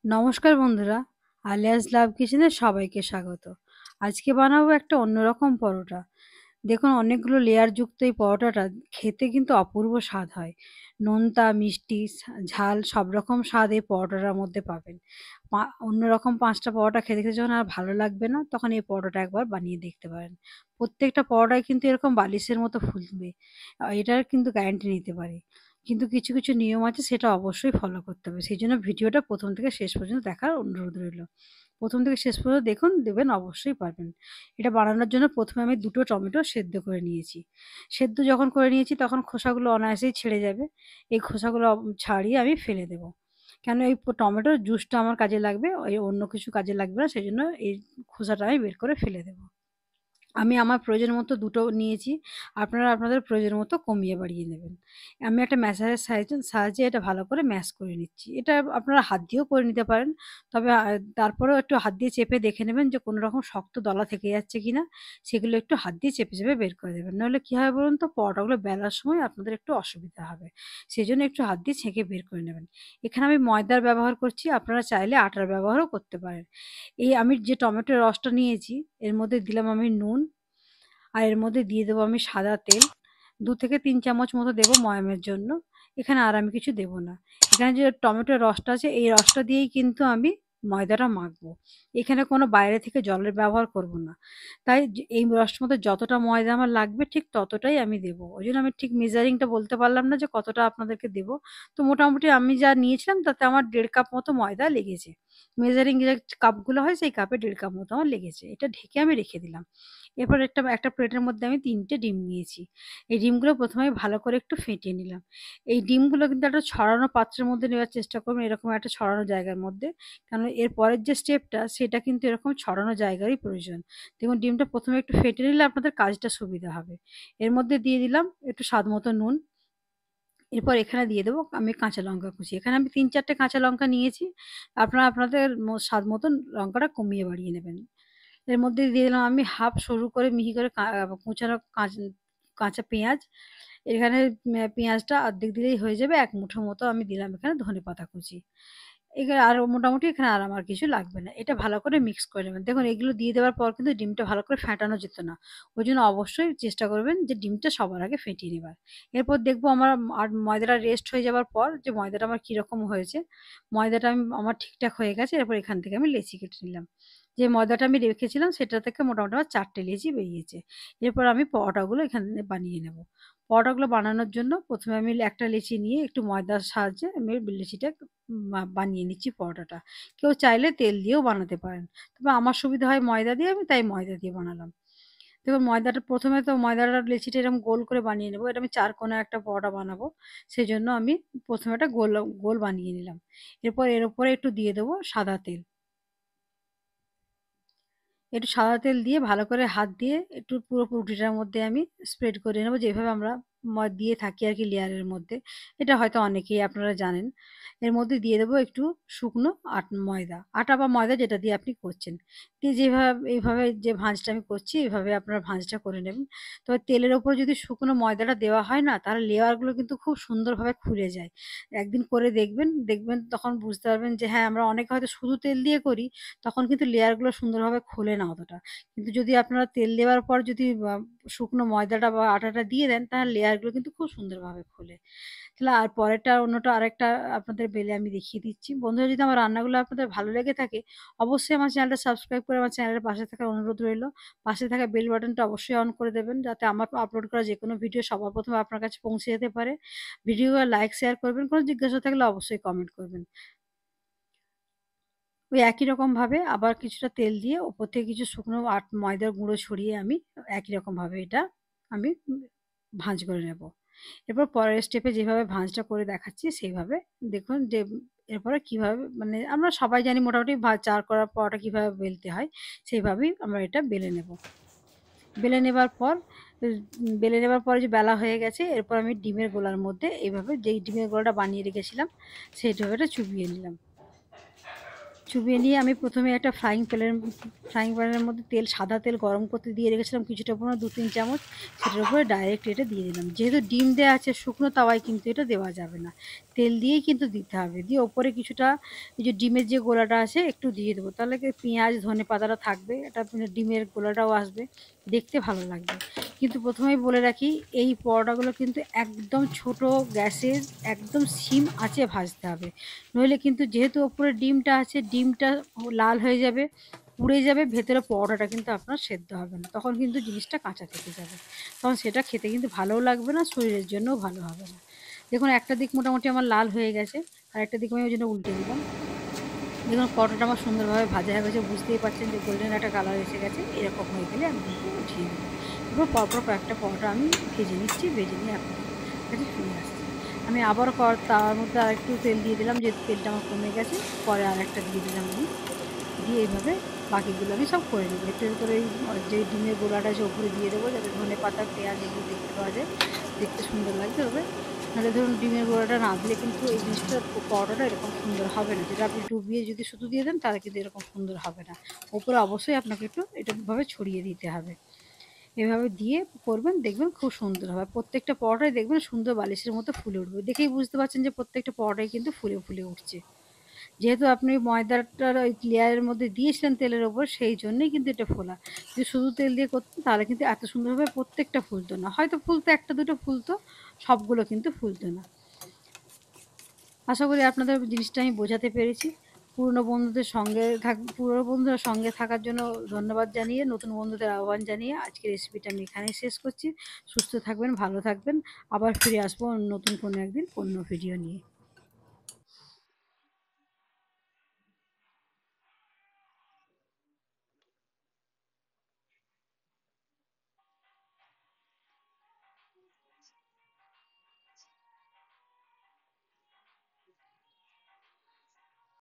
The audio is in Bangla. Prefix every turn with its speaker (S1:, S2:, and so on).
S1: নমস্কার বন্ধুরা, আলিয়াস লাভ কিচেনে সবাইকে স্বাগত। আজকে বানাবো একটা অন্যরকম পরোটা। দেখুন, অনেকগুলো লেয়ার যুক্ত এই পরোটাটা খেতে কিন্তু অপূর্ব স্বাদ হয়। নোনতা, মিষ্টি, ঝাল সব রকম স্বাদ এই পরোটাটার মধ্যে পাবেন। অন্যরকম ৫টা পরোটা খেতে খেতে যখন আর ভালো লাগবে না, তখন এই পরোটাটা একবার বানিয়ে দেখতে পারেন। প্রত্যেকটা পরোটাই কিন্তু এরকম বালিশের মতো ফুলবে। এটার কিন্তু গ্যারান্টি নিতে পারি। কিন্তু কিছু, কিছু নিয়ম আছে, সেটা অবশ্যই ফলো করতে হবে। সেইজন্য ভিডিওটা ১ম থেকে শেষ পর্যন্ত দেখার অনুরোধ রইল। ১ম থেকে শেষ পর্যন্ত দেখুন, দেখবেন অবশ্যই পারবেন। এটা বানানোর জন্য ১ম এ আমি ২ টো টমেটো সেদ্ধ করে নিয়েছি। সেদ্ধ যখন করে নিয়েছি তখন খোসাগুলো অনায়াসেই ছেড়ে যাবে। এই খোসাগুলো ছাড়িয়ে আমি ফেলে দেব। কেন, এই টমেটোর জুসটা আমার কাজে লাগবে, অন্য কিছু কাজে লাগবে না। সেজন্য এই খোসাটা আমি বের করে ফেলে দেব। আমি আমার প্রয়োজন মতো ২ টো নিয়েছি। আপনারা আপনাদের প্রয়োজন মতো কমিয়ে বাড়িয়ে নেবেন। আমি একটা ম্যাশারের সাহায্যে এটা ভালো করে ম্যাশ করে নিচ্ছি। এটা আপনারা হাত দিয়েও করে নিতে পারেন। তবে তারপরেও একটু হাত দিয়ে চেপে দেখে নেবেন যে কোনো রকম শক্ত দলা থেকে যাচ্ছে কিনা। সেগুলো একটু হাত দিয়ে চেপে, চেপে বের করে দেবেন। নইলে কি হবে বলুন তো? পরোটাগুলো বেলার সময় আপনাদের একটু অসুবিধা হবে। সেজন্য একটু হাত দিয়ে ছেঁকে বের করে নেবেন। এখানে আমি ময়দার ব্যবহার করছি, আপনারা চাইলে আটার ব্যবহারও করতে পারেন। এই আমি যে টমেটোর রসটা নিয়েছি, এর মধ্যে দিলাম আমি নুন, আর এর মধ্যে দিয়ে দেবো আমি সাদা তেল। ২ থেকে ৩ চামচ মতো দেবো ময়ামের জন্য। এখানে আর আমি কিছু দেবো না। এখানে যে টমেটোর রসটা আছে, এই রসটা দিয়েই কিন্তু আমি ময়দাটা মাখবো। এখানে কোনো বাইরে থেকে জলের ব্যবহার করব না। তাই এই রসটার মধ্যে যতটা ময়দা আমার লাগবে ঠিক ততটাই আমি দেবো। ওইজন্য আমি ঠিক মেজারিংটা বলতে পারলাম না যে কতটা আপনাদেরকে দেবো। তো মোটামুটি আমি যা নিয়েছিলাম তাতে আমার ১.৫ কাপ মতো ময়দা লেগেছে। মেজারিং যে কাপগুলো হয় সেই কাপে ১.৫ কাপ মতো আমার লেগেছে। এটা ঢেকে আমি রেখে দিলাম। এরপর একটা একটা প্লেটের মধ্যে আমি ৩ টে ডিম নিয়েছি। এই ডিমগুলো ১ম এ ভালো করে একটু ফেটিয়ে নিলাম। এই ডিমগুলো কিন্তু একটা ছড়ানো পাত্রের মধ্যে নেওয়ার চেষ্টা করবেন, এরকম একটা ছড়ানো জায়গার মধ্যে। কারণ এর পরের যে স্টেপটা সেটা কিন্তু এরকম ছড়ানো জায়গারই প্রয়োজন। দেখুন, ডিমটা ১ম এ একটু ফেটে নিলে আপনাদের কাজটা সুবিধা হবে। এর মধ্যে দিয়ে দিলাম একটু স্বাদ মতো নুন। এরপর এখানে দিয়ে দেবো আমি কাঁচা লঙ্কা কুচি। এখানে আমি ৩-৪ টে কাঁচা লঙ্কা নিয়েছি। আপনারা আপনাদের স্বাদ মতন লঙ্কাটা কমিয়ে বাড়িয়ে নেবেন। এর মধ্যে দিয়ে দিলাম আমি হাফ সরু করে মিহি করে কুচানো কাঁচা পেঁয়াজ। এখানে পেঁয়াজটা অর্ধেক দিলেই হয়ে যাবে। ১ মুঠো মতো আমি দিলাম এখানে ধনেপাতা কুচি। এখানে আর মোটামুটি এখানে আর আমার কিছু লাগবে না। এটা ভালো করে মিক্স করে নেবেন। দেখুন, এগুলো দিয়ে দেওয়ার পর কিন্তু ডিমটা ভালো করে ফেটানো যেত না। ওইজন্য অবশ্যই চেষ্টা করবেন যে ডিমটা সবার আগে ফেটিয়ে নেবার। এরপর দেখবো আমার আর ময়দাটা রেস্ট হয়ে যাবার পর যে ময়দাটা আমার কিরকম হয়েছে। ময়দাটা আমার ঠিকঠাক হয়ে গেছে। এরপর এখান থেকে আমি লেচি কেটে নিলাম। যে ময়দাটা আমি রেখেছিলাম সেটা থেকে মোটামুটি আমার ৪ টে লেচি বেরিয়েছে। এরপর আমি পরোটাগুলো এখানে বানিয়ে নেব। পরোটাগুলো বানানোর জন্য ১ম এ আমি একটা লেচি নিয়ে একটু ময়দার সাহায্যে আমি লেচিটা বানিয়ে নিচ্ছি পরোটাটা। কেউ চাইলে তেল দিয়েও বানাতে পারেন। তবে আমার সুবিধা হয় ময়দা দিয়ে, আমি তাই ময়দা দিয়ে বানালাম। দেখুন, ময়দাটা ১ম এ তো ময়দাটার লেচিটা এরকম গোল করে বানিয়ে নেব। এটা আমি ৪ কোণের একটা পরোটা বানাবো। সেজন্য আমি ১ম এ একটা গোল, গোল বানিয়ে নিলাম। এরপর এর উপরে একটু দিয়ে দেবো সাদা তেল। একটু সাদা তেল দিয়ে ভালো করে হাত দিয়ে একটু পুরো রুটিটার মধ্যে আমি স্প্রেড করে নেব, যেভাবে আমরা দিয়ে থাকি আর কি লেয়ারের মধ্যে। এটা হয়তো অনেকেই আপনারা জানেন। এর মধ্যে দিয়ে দেবো একটু শুকনো ময়দা, আটা বা ময়দা যেটা দিয়ে আপনি করছেন। দিয়ে যেভাবে এইভাবে যে ভাঁজটা আমি করছি এইভাবে আপনারা ভাঁজটা করে নেবেন। তবে তেলের ওপর যদি শুকনো ময়দাটা দেওয়া হয় না, তাহলে লেয়ারগুলো কিন্তু খুব সুন্দরভাবে খুলে যায়। একদিন করে দেখবেন, দেখবেন তখন বুঝতে পারবেন যে হ্যাঁ, আমরা অনেকে হয়তো শুধু তেল দিয়ে করি, তখন কিন্তু লেয়ারগুলো সুন্দরভাবে খোলে না অতটা। কিন্তু যদি আপনারা তেল দেওয়ার পর যদি শুকনো ময়দাটা বা আটাটা দিয়ে দেন, তাহলে লেয়ারগুলো কিন্তু খুব সুন্দরভাবে খোলে। তাহলে আর পরেরটা অন্যটা আরেকটা আপনাদের বেলে আমি দেখিয়ে দিচ্ছি। বন্ধুরা, যদি আমার রান্নাগুলো আপনাদের ভালো লেগে থাকে, অবশ্যই আমার চ্যানেলটা সাবস্ক্রাইব করে আমার চ্যানেলের পাশে থাকার অনুরোধ রইল। পাশে থাকা বেল বাটনটা অবশ্যই অন করে দেবেন, যাতে আমার আপলোড করা যেকোনো ভিডিও সবার ১ম এ আপনার কাছে পৌঁছে যেতে পারে। ভিডিওগুলো লাইক, শেয়ার করবেন। কোনো জিজ্ঞাসা থাকলে অবশ্যই কমেন্ট করবেন। ওই একই রকমভাবে আবার কিছুটা তেল দিয়ে ওপর থেকে কিছু শুকনো ময়দার গুঁড়ো ছড়িয়ে আমি একই রকমভাবে এটা আমি ভাঁজ করে নেব। এরপর পরের স্টেপে যেভাবে ভাঁজটা করে দেখাচ্ছি সেইভাবে দেখুন যে এরপরে কিভাবে, মানে আমরা সবাই জানি মোটামুটি চার করার পরোটা কিভাবে বেলতে হয়, সেইভাবেই আমরা এটা বেলে নেব। বেলে নেবার পর বেলে নেবার পরে যে বেলা হয়ে গেছে, এরপর আমি ডিমের গোলার মধ্যে এইভাবে যেই ডিমের গোলাটা বানিয়ে রেখেছিলাম সেইভাবে এটা চুবিয়ে নিলাম। চুবিয়ে নিয়ে আমি প্রথমে একটা ফ্রাইং প্যানের মধ্যে সাদা তেল গরম করতে দিয়ে রেখেছিলাম কিছুটা পরিমাণ 2-3 চামচ। সেটার উপরে ডাইরেক্ট এটা দিয়ে দিলাম। যেহেতু ডিম দেওয়া আছে শুকনো তাওয়ায় কিন্তু এটা দেওয়া যাবে না, তেল দিয়েই কিন্তু দিতে হবে। দিয়ে ওপরে কিছুটা এই যে ডিমের যে গোলাটা আছে একটু দিয়ে দেবো, তাহলে কি পেঁয়াজ ধনে পাতাটা থাকবে, এটা ডিমের গোলাটাও আসবে, দেখতে ভালো লাগবে। কিন্তু প্রথমেই বলে রাখি, এই পরোটাগুলো কিন্তু একদম ছোট গ্যাসে একদম সিম আঁচে ভাজতে হবে, নইলে কিন্তু যেহেতু ওপরে ডিমটা আছে ডিমটা লাল হয়ে যাবে, পুড়ে যাবে, ভেতরে পরোটাটা কিন্তু আপনার সেদ্ধ হবে না, তখন কিন্তু জিনিসটা কাঁচা থেকে যাবে, তখন সেটা খেতে কিন্তু ভালোও লাগবে না, শরীরের জন্যও ভালো হবে না। দেখুন একটা দিক মোটামুটি আমার লাল হয়ে গেছে, আর একটা দিক আমি ওই জন্য উল্টে দিলাম। দেখুন পরোটাটা আমার সুন্দরভাবে ভাজা হয়ে গেছে, বুঝতেই পারছেন যে গোল্ডেন একটা কালার এসে গেছে, এরকম হয়ে গেলে আমি কিন্তু উঠিয়ে নেব। এবার পরপর কয়েকটা পরোটা আমি ভেজে নিচ্ছি, ভেজে নিয়ে আপনাদের কাছে ফিরে আসছি। আমি আবার তার মধ্যে আরেকটু তেল দিয়ে দিলাম, যেহেতু তেলটা আমার কমে গেছে, পরে আরেকটা দিয়ে দিলাম আমি, দিয়ে এইভাবে বাকিগুলো আমি সব করে নেবো। একটু করে যে ডিমের গোলাটা আছে ওপরে দিয়ে দেবো, যাতে ধনে পাতা পেঁয়াজ এগুলো দেখতে পাওয়া যায়, দেখতে সুন্দর লাগবে। তবে নাহলে ধরুন ডিমের গোলাটা না দিলে কিন্তু এই জিনিসটা পরোটাটা এরকম সুন্দর হবে না, যেটা আপনি ডুবিয়ে যদি শুধু দিয়ে দেন তাহলে কিন্তু এরকম সুন্দর হবে না। ওপরে অবশ্যই আপনাকে একটু এটাভাবে ছড়িয়ে দিতে হবে, এভাবে দিয়ে করবেন, দেখবেন খুব সুন্দর হবে। প্রত্যেকটা পরোটাই দেখবেন সুন্দর বালিশের মতো ফুলে উঠবে, দেখেই বুঝতে পারছেন যে প্রত্যেকটা পরোটাই কিন্তু ফুলে ফুলে উঠছে। যেহেতু আপনি ময়দাটার ওই লেয়ারের মধ্যে দিয়েছিলেন তেলের ওপর, সেই জন্যই কিন্তু এটা ফোলা। যদি শুধু তেল দিয়ে করতেন তাহলে কিন্তু এত সুন্দরভাবে প্রত্যেকটা ফুলতো না, হয়তো ফুলতো একটা দুটো ফুলতো, সবগুলো কিন্তু ফুলতো না। আশা করি আপনাদের জিনিসটা আমি বোঝাতে পেরেছি। পুরনো বন্ধুরা সঙ্গে থাকার জন্য ধন্যবাদ জানিয়ে, নতুন বন্ধুদের আহ্বান জানিয়ে আজকের রেসিপিটা আমি এখানেই শেষ করছি। সুস্থ থাকবেন, ভালো থাকবেন, আবার ফিরে আসবো নতুন কোনো একদিন অন্য ভিডিও নিয়ে।